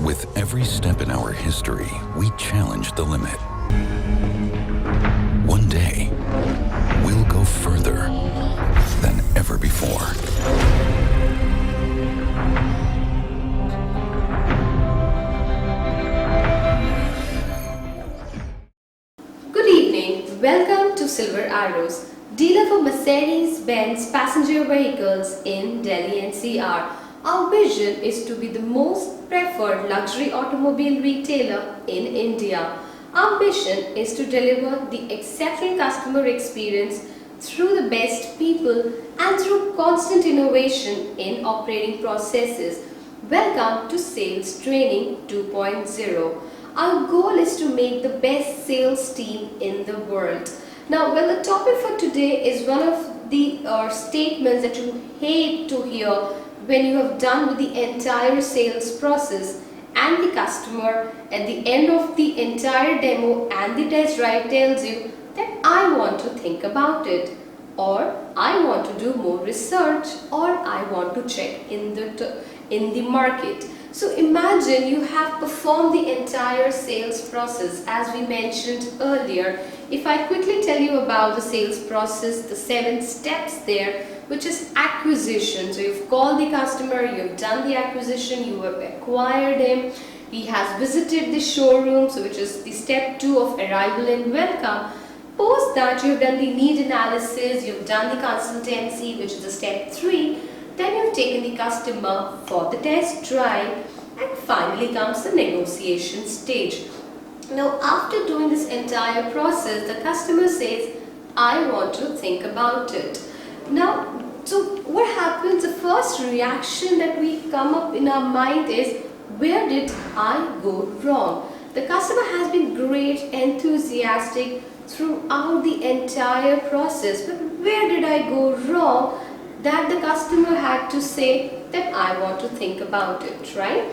With every step in our history, we challenge the limit. One day, we'll go further than ever before. Good evening. Welcome to Silver Arrows, dealer for Mercedes-Benz passenger vehicles in Delhi NCR. Our vision is to be the most preferred luxury automobile retailer in India. Our mission is to deliver the exceptional customer experience through the best people and through constant innovation in operating processes. Welcome to Sales Training 2.0. Our goal is to make the best sales team in the world. Now, well, the topic for today is one of the statements that you hate to hear when you have done with the entire sales process and the customer at the end of the entire demo and the test drive tells you that I want to think about it, or I want to do more research, or I want to check in the market. So imagine you have performed the entire sales process as we mentioned earlier. If I quickly tell you about the sales process, the 7 steps there, which is acquisition. So you've called the customer, you've done the acquisition, you have acquired him, he has visited the showroom, so which is the step 2 of arrival and welcome. Post that, you've done the need analysis, you've done the consultancy, which is the step 3. Then you've taken the customer for the test drive, and finally comes the negotiation stage. Now, after doing this entire process, the customer says, I want to think about it. Now, so what happens, the first reaction that we come up in our mind is, where did I go wrong? The customer has been great, enthusiastic throughout the entire process, but where did I go wrong that the customer had to say that I want to think about it, right?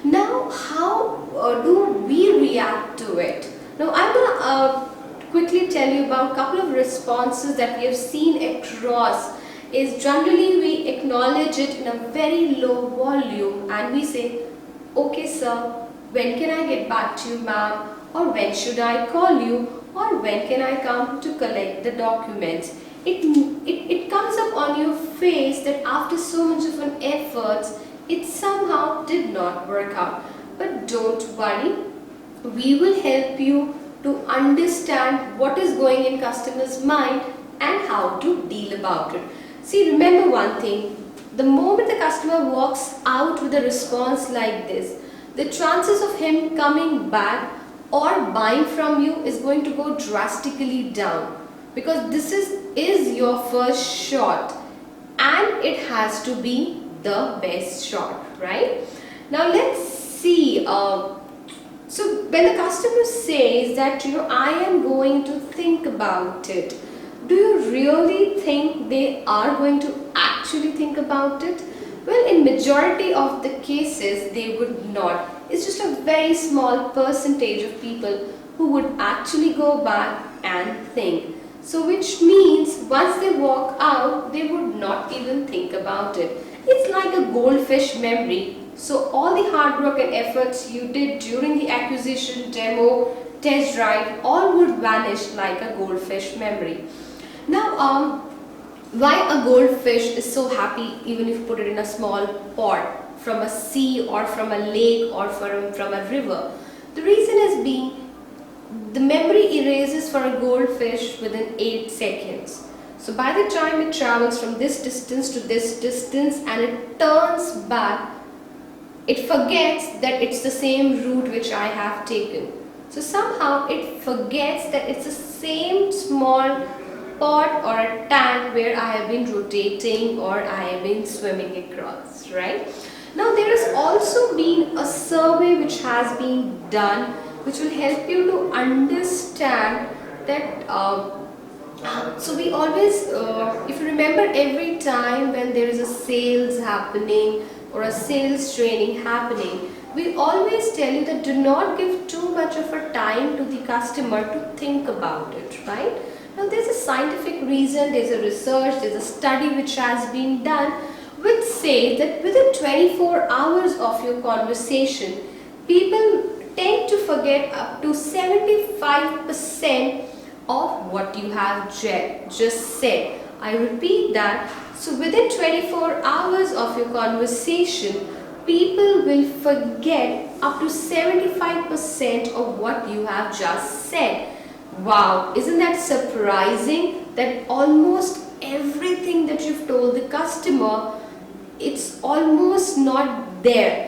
Now, how do we react to it? Now, I'm going to quickly tell you about a couple of responses that we have seen across. Is generally we acknowledge it in a very low volume and we say, okay sir, when can I get back to you ma'am, or when should I call you, or when can I come to collect the documents. It comes up on your face that after so much of an effort, it somehow did not work out. But don't worry, we will help you to understand what is going in customer's mind and how to deal about it. See, remember one thing, the moment the customer walks out with a response like this, the chances of him coming back or buying from you is going to go drastically down, because this is your first shot and it has to be the best shot, right? Now let's see. So when the customer says that, I am going to think about it, do you really think they are going to actually think about it? Well, in majority of the cases, they would not. It's just a very small percentage of people who would actually go back and think. So which means once they walk out, they would not even think about it. It's like a goldfish memory. So all the hard work and efforts you did during the acquisition, demo, test drive, all would vanish like a goldfish memory. Now, why a goldfish is so happy even if you put it in a small pot from a sea or from a lake or from a river? The reason is being, the memory erases for a goldfish within 8 seconds. So by the time it travels from this distance to this distance and it turns back, it forgets that it's the same route which I have taken. So somehow it forgets that it's the same small pot or a tank where I have been rotating or I have been swimming across, right? Now there has also been a survey which has been done which will help you to understand that so we always, if you remember, every time when there is a sales happening or a sales training happening, we always tell you that do not give too much of a time to the customer to think about it, right? Now there's a scientific reason, there's a research, there's a study which has been done which says that within 24 hours of your conversation, people tend to forget up to 75% of what you have just said. I repeat that. So within 24 hours of your conversation, people will forget up to 75% of what you have just said. Wow, isn't that surprising that almost everything that you've told the customer, it's almost not there.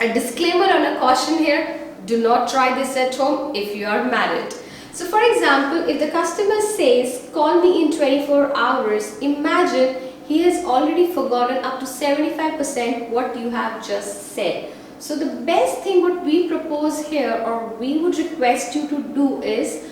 A disclaimer and a caution here, do not try this at home if you are married. So for example, if the customer says, call me in 24 hours, imagine he has already forgotten up to 75% what you have just said. So the best thing what we propose here, or we would request you to do is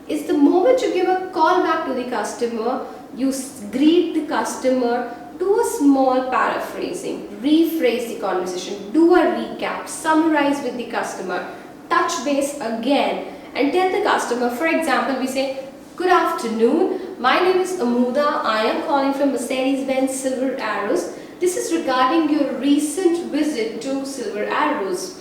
the moment you give a call back to the customer, you greet the customer, do a small paraphrasing, rephrase the conversation, do a recap, summarize with the customer, touch base again and tell the customer, for example, we say, good afternoon, my name is Amuda, I am calling from Mercedes-Benz Silver Arrows. This is regarding your recent visit to Silver Arrows.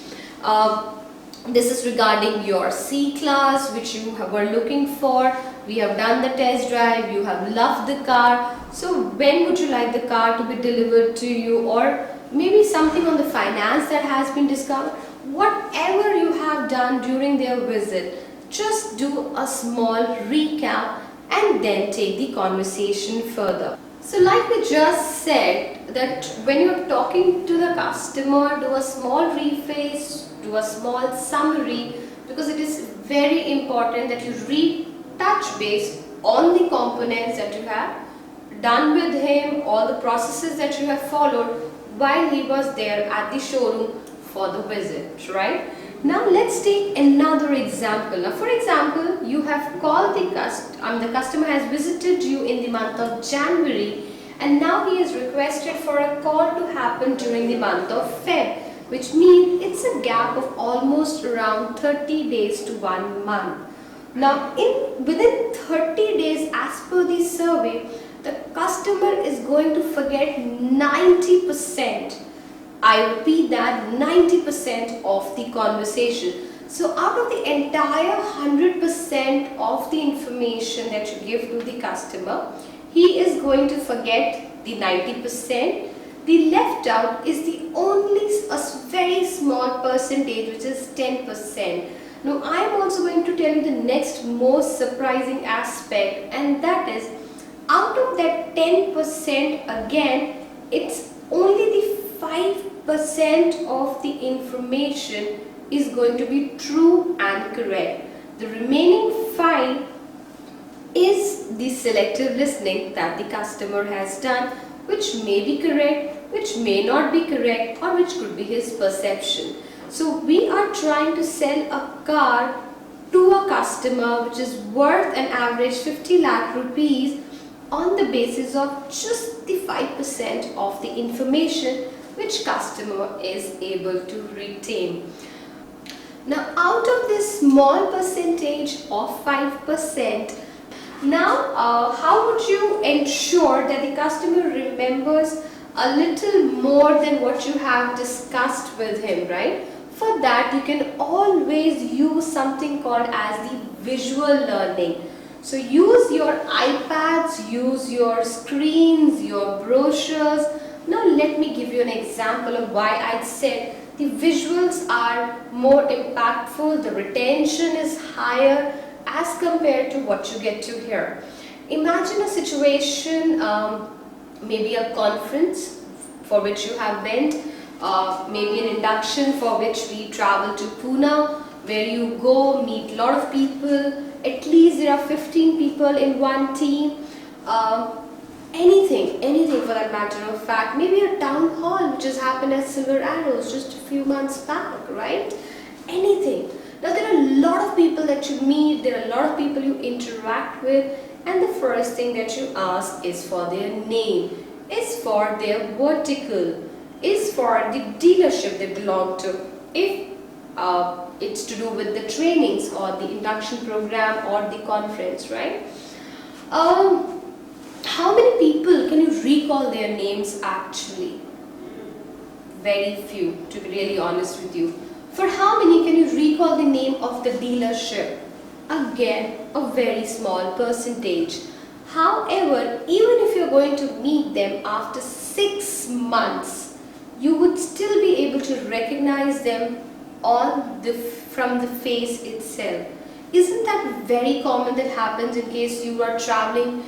This is regarding your C-Class which you were looking for. We have done the test drive, you have loved the car. So when would you like the car to be delivered to you, or maybe something on the finance that has been discovered? Whatever you have done during their visit, just do a small recap and then take the conversation further. So like we just said, that when you're talking to the customer, do a small rephrase, do a small summary, because it is very important that you touch base on the components that you have done with him, all the processes that you have followed while he was there at the showroom for the visit, right? Now let's take another example. Now for example, you have called the customer has visited you in the month of January, and now he has requested for a call to happen during the month of Feb, which means it's a gap of almost around 30 days to 1 month. Now within 30 days, as per the survey, the customer is going to forget 90%. I repeat that, 90% of the conversation. So out of the entire 100% of the information that you give to the customer, he is going to forget the 90%. The left out is the only a very small percentage, which is 10%. Now I am also going to tell you the next most surprising aspect, and that is, out of that 10%, again, it's only the 5% of the information is going to be true and correct. The remaining 5 is the selective listening that the customer has done, which may be correct, which may not be correct, or which could be his perception. So we are trying to sell a car to a customer which is worth an average 50 lakh rupees on the basis of just the 5% of the information which customer is able to retain. Now out of this small percentage of 5%, now how would you ensure that the customer remembers a little more than what you have discussed with him, right? For that, you can always use something called as the visual learning. So use your iPads, use your screens, your brochures. Now let me give you an example of why I said the visuals are more impactful, the retention is higher as compared to what you get to hear. Imagine a situation, maybe a conference for which you have went, maybe an induction for which we travel to Pune, where you go meet a lot of people. At least there are 15 people in one team. Anything for that matter of fact. Maybe a town hall which has happened at Silver Arrows just a few months back, right? Anything. Now there are a lot of people that you meet, there are a lot of people you interact with, and the first thing that you ask is for their name, is for their vertical, is for the dealership they belong to, if it's to do with the trainings or the induction program or the conference, right? How many people can you recall their names actually? Very few, to be really honest with you. For how many can you recall the name of the dealership? Again, a very small percentage. However, even if you're going to meet them after 6 months, you would still be able to recognize them from the face itself. Isn't that very common that happens in case you are traveling?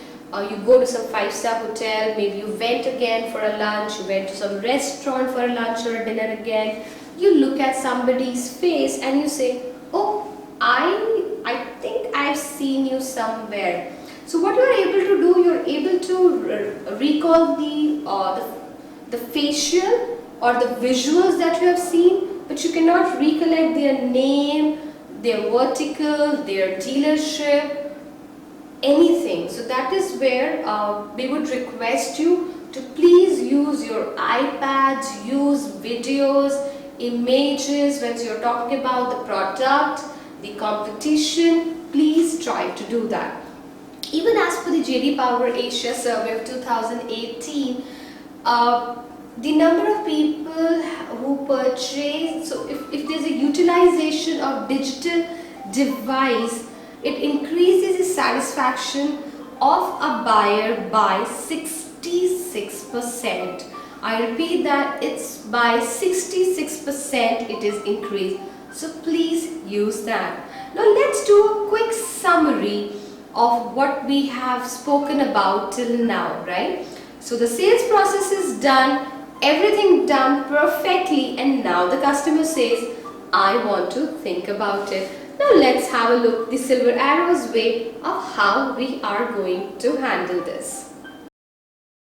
You go to some 5-star hotel, maybe you went again for a lunch, you went to some restaurant for a lunch or a dinner again. You look at somebody's face and you say, oh, I think I've seen you somewhere. So what you are able to do, you're able to recall the facial or the visuals that you have seen, but you cannot recollect their name, their vertical, their dealership, anything. So that is where we would request you to please use your iPads, use videos, images when you're talking about the product, the competition. Please try to do that. Even as per the JD Power Asia survey of 2018, the number of people who purchase, so if there's a utilization of digital device, it increases the satisfaction of a buyer by 66%. I repeat that, it's by 66% it is increased. So please use that. Now let's do a quick summary of what we have spoken about till now, right? So the sales process is done, everything done perfectly, and now the customer says, I want to think about it. Now let's have a look the Silver Arrows way of how we are going to handle this.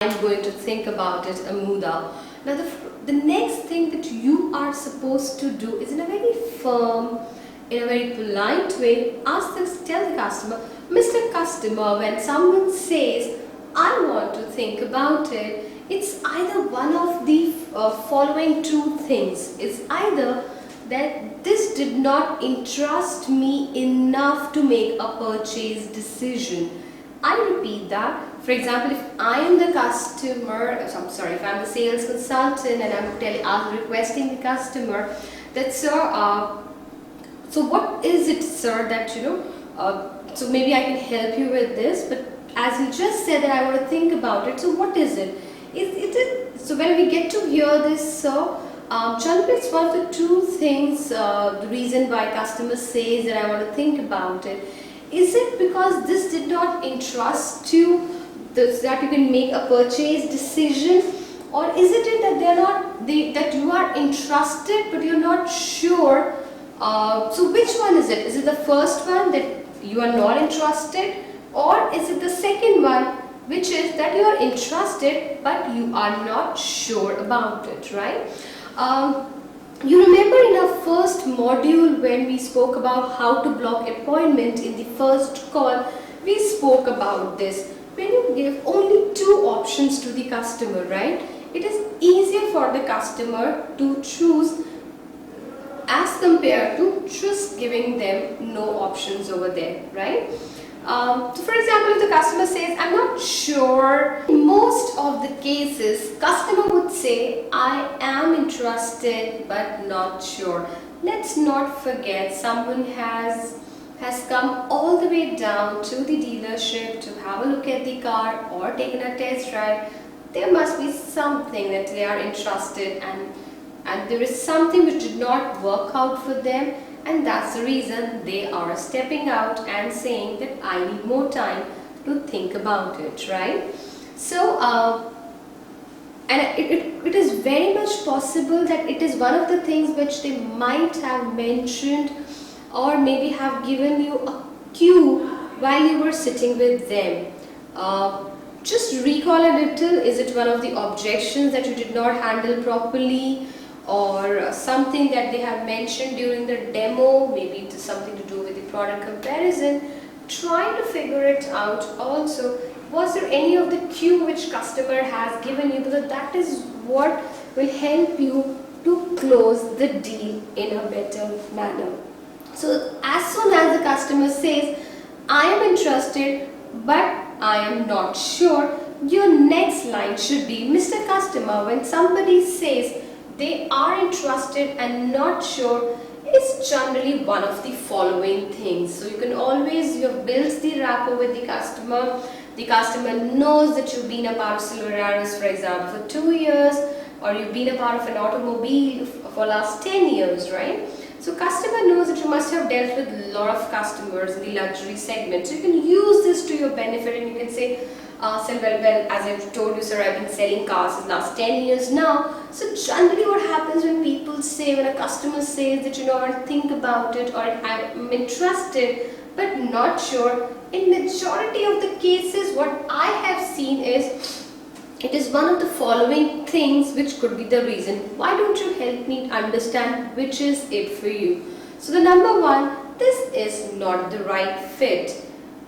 I'm going to think about it, Amuda. Now the next thing that you are supposed to do is in a very firm, in a very polite way, tell the customer, Mr. Customer, when someone says, I want to think about it, it's either one of the following two things. It's either that this did not interest me enough to make a purchase decision. I repeat that. For example, if I am the customer, if I'm the sales consultant and I'm requesting the customer that, sir, so what is it, sir, that so maybe I can help you with this, but as you just said that I want to think about it, so what is it? So when we get to hear this, sir, Chandra, it's one of the two things, the reason why customer says that I want to think about it. Is it because this did not interest you, that you can make a purchase decision, or is it that that you are interested but you're not sure? So which one is it? Is it the first one that you are not interested, or is it the second one which is that you are interested but you are not sure about it, right? You remember in our first module when we spoke about how to block appointment in the first call, we spoke about this. When you give only two options to the customer, right? It is easier for the customer to choose as compared to just giving them no options over there, right? So for example, if the customer says, I'm not sure, in most of the cases, customer would say, I am interested but not sure. Let's not forget, someone has come all the way down to the dealership to have a look at the car or taken a test drive. There must be something that they are interested and there is something which did not work out for them. And that's the reason they are stepping out and saying that I need more time to think about it, right? So, and it is very much possible that it is one of the things which they might have mentioned or maybe have given you a cue while you were sitting with them. Just recall a little, is it one of the objections that you did not handle properly? Or something that they have mentioned during the demo, maybe it is something to do with the product comparison. Try to figure it out also. Was there any of the cue which customer has given you? Because that is what will help you to close the deal in a better manner. So as soon as the customer says, I am interested but I am not sure, your next line should be, Mr. Customer, when somebody says, they are interested and not sure is generally one of the following things. So you can always, you have built the rapport with the customer. The customer knows that you've been a part of Silver Arrows, for example, for 2 years, or you've been a part of an automobile for last 10 years, right? So customer knows that you must have dealt with a lot of customers in the luxury segment. So you can use this to your benefit, and you can say, well, as I've told you, sir, I've been selling cars for the last 10 years now. So generally what happens when people say, when a customer says that, I think about it, or I'm interested but not sure, in majority of the cases what I have seen is, it is one of the following things which could be the reason. Why don't you help me understand which is it for you? So the number one, this is not the right fit.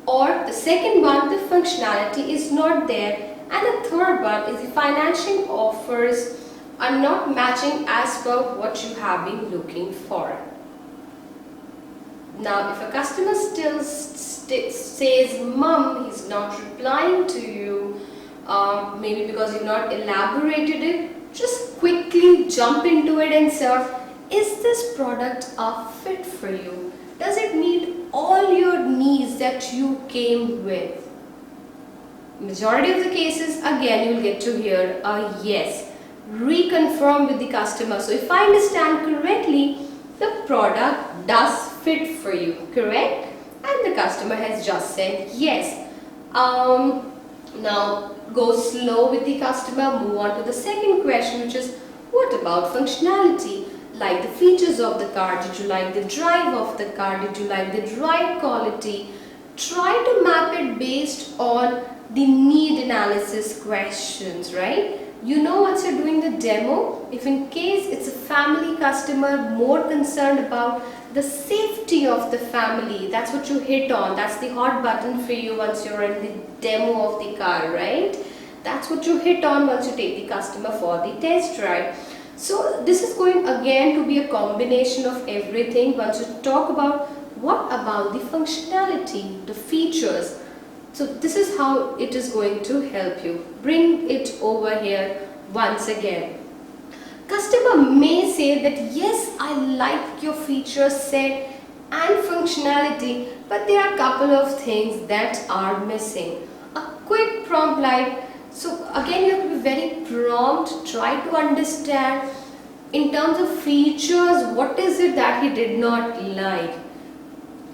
Or the second one, the functionality is not there. And the third one is the financial offers are not matching as per what you have been looking for. Now, if a customer still says, Mum, he's not replying to you, maybe because you've not elaborated it, just quickly jump into it and say, is this product a fit for you? Does it meet all your needs that you came with? Majority of the cases, again, you will get to hear a yes. Reconfirm with the customer. So if I understand correctly, the product does fit for you, correct? And the customer has just said yes. Now go slow with the customer. Move on to the second question, which is, what about functionality? Like the features of the car, did you like the drive of the car, did you like the ride quality? Try to map it based on the need analysis questions, right? Once you're doing the demo, if in case it's a family customer more concerned about the safety of the family, that's what you hit on, that's the hot button for you once you're in the demo of the car, right? That's what you hit on once you take the customer for the test drive. So this is going again to be a combination of everything. Once you talk about what about the functionality, the features. So this is how it is going to help you. Bring it over here once again. Customer may say that yes, I like your feature set and functionality, but there are a couple of things that are missing. A quick prompt like, so again you have to be very prompt, try to understand in terms of features, what is it that he did not like.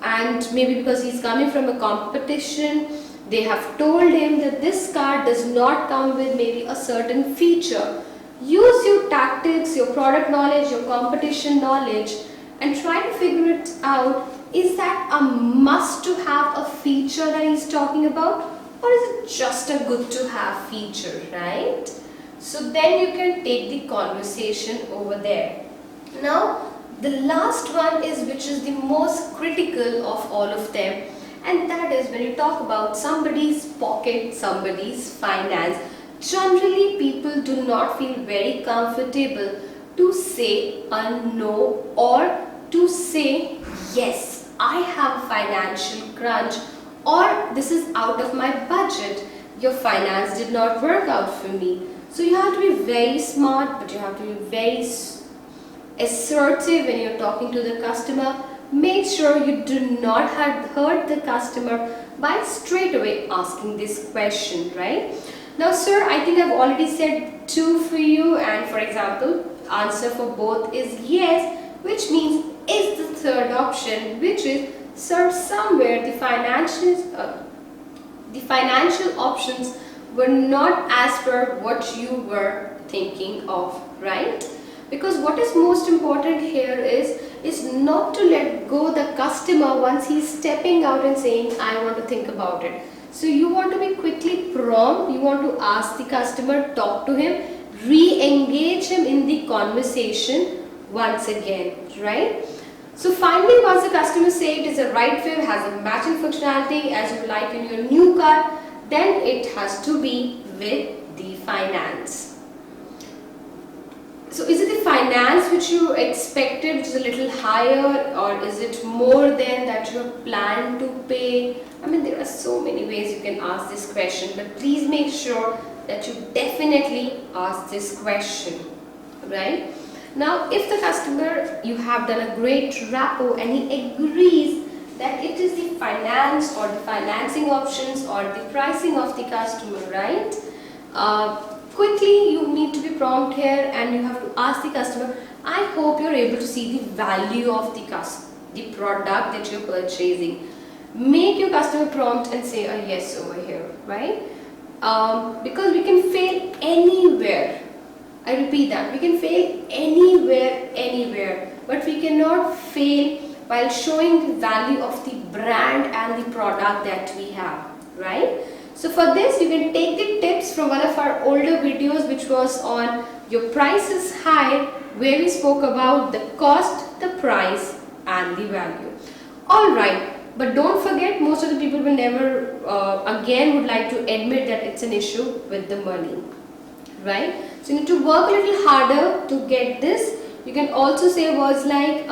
And maybe because he's coming from a competition, they have told him that this car does not come with maybe a certain feature. Use your tactics, your product knowledge, your competition knowledge, and try to figure it out. Is that a must to have a feature that he's talking about? Or is it just a good to have feature, right? So then you can take the conversation over there. Now, the last one is, which is the most critical of all of them, and that is when you talk about somebody's pocket, somebody's finance. Generally, people do not feel very comfortable to say a no or to say yes, I have a financial crunch, or this is out of my budget, your finance did not work out for me. So you have to be very smart, but you have to be very assertive when you're talking to the customer. Make sure you do not hurt the customer by straight away asking this question, right? Now, sir, I think I've already said 2 for you, and for example, answer for both is yes, which means is the third option, which is, sir, somewhere the financial options were not as per what you were thinking of, right? Because what is most important here is not to let go the customer once he's stepping out and saying, I want to think about it. So you want to be quickly prompt, you want to ask the customer, talk to him, re-engage him in the conversation once again, right? So finally, once the customer says it is a right fit, has a matching functionality as you like in your new car, then it has to be with the finance. So is it the finance which you expected, which is a little higher, or is it more than that you plan to pay? I mean, there are so many ways you can ask this question, but please make sure that you definitely ask this question, right? Now, if the customer, you have done a great rapport and he agrees that it is the finance or the financing options or the pricing of the customer, right? Quickly, you need to be prompt here and you have to ask the customer, I hope you're able to see the value of the product that you're purchasing. Make your customer prompt and say a yes over here, right? Because we can fail anywhere. I repeat that, we can fail anywhere, but we cannot fail while showing the value of the brand and the product that we have, right? So for this, you can take the tips from one of our older videos, which was on your price is high, where we spoke about the cost, the price and the value. Alright, but don't forget, most of the people will never again would like to admit that it's an issue with the money, right? So you need to work a little harder to get this. You can also say words like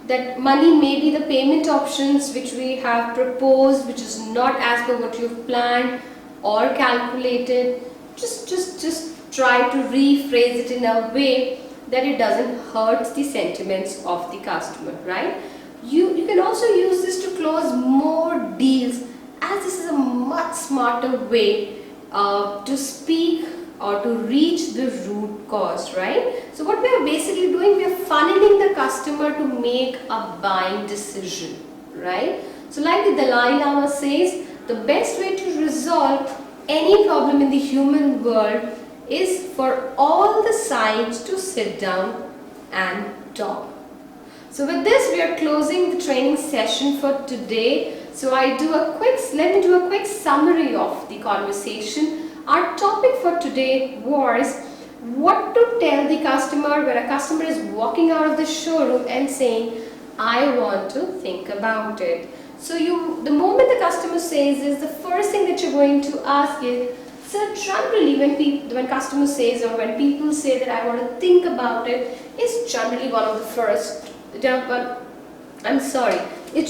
that money may be the payment options which we have proposed, which is not as per what you've planned or calculated. Just try to rephrase it in a way that it doesn't hurt the sentiments of the customer, right? You can also use this to close more deals, as this is a much smarter way to speak or to reach the root cause, right? So what we are basically doing, we are funneling the customer to make a buying decision, right? So like the Dalai Lama says, the best way to resolve any problem in the human world is for all the sides to sit down and talk. So with this, we are closing the training session for today. So let me do a quick summary of the conversation. Our topic for today was what to tell the customer when a customer is walking out of the showroom and saying, I want to think about it. So the moment the customer says this, the first thing that you're going to ask is, so generally when customer says or when people say that I want to think about it, it's generally one of the first, it's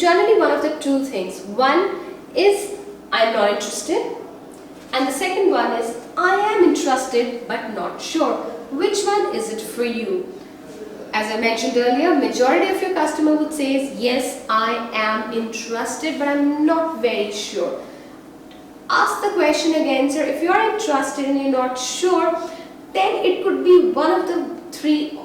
generally one of the two things. One is, I'm not interested. And the second one is, I am interested but not sure. Which one is it for you? As I mentioned earlier, majority of your customer would say, yes, I am interested but I'm not very sure. Ask the question again, sir. If you are interested and you're not sure, then it could be one of the three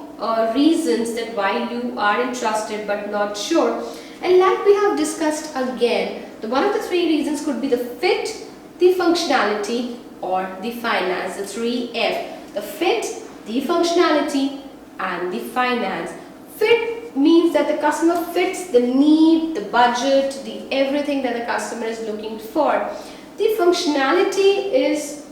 reasons that why you are interested but not sure. And like we have discussed again, one of the three reasons could be the fit, the functionality or the finance, the 3F. The fit, the functionality and the finance. Fit means that the customer fits the need, the budget, the everything that the customer is looking for. The functionality is,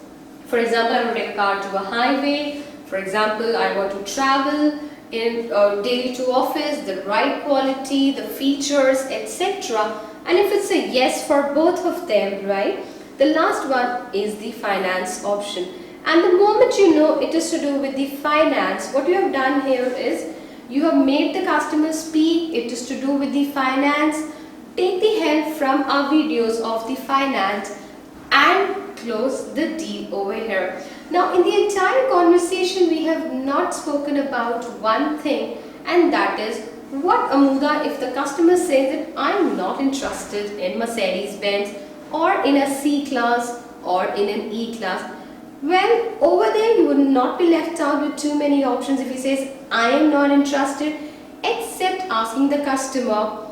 for example, I want to take a car to a highway. For example, I want to travel in daily to office, the right quality, the features, etc. And if it's a yes for both of them, right? The last one is the finance option. And the moment you know it is to do with the finance, what you have done here is you have made the customer speak, it is to do with the finance. Take the help from our videos of the finance and close the deal over here. Now in the entire conversation we have not spoken about one thing, and that is what Amuda if the customer says that I'm not interested in Mercedes-Benz or in a C-Class or in an E-Class. Well, over there you would not be left out with too many options if he says I am not interested, except asking the customer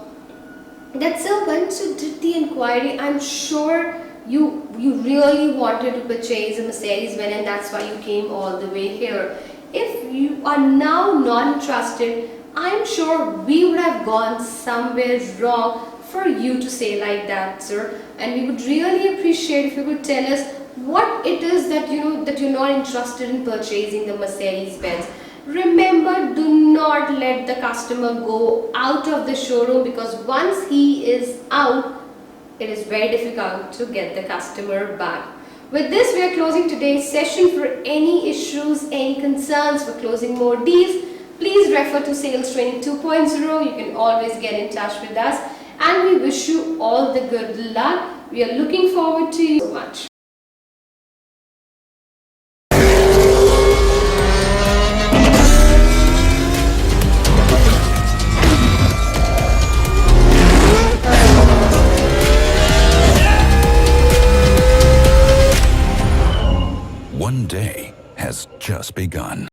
that, sir, once you did the inquiry, I'm sure you really wanted to purchase a Mercedes-Benz and that's why you came all the way here. If you are now not interested, I'm sure we would have gone somewhere wrong for you to say like that, sir. And we would really appreciate if you could tell us what it is that that you're not interested in purchasing the Mercedes-Benz. Remember, do not let the customer go out of the showroom, because once he is out, it is very difficult to get the customer back. With this, we are closing today's session. For any issues, any concerns for closing more deals, please refer to Sales Training 2.0. You can always get in touch with us, and we wish you all the good luck. We are looking forward to you so much. has just begun.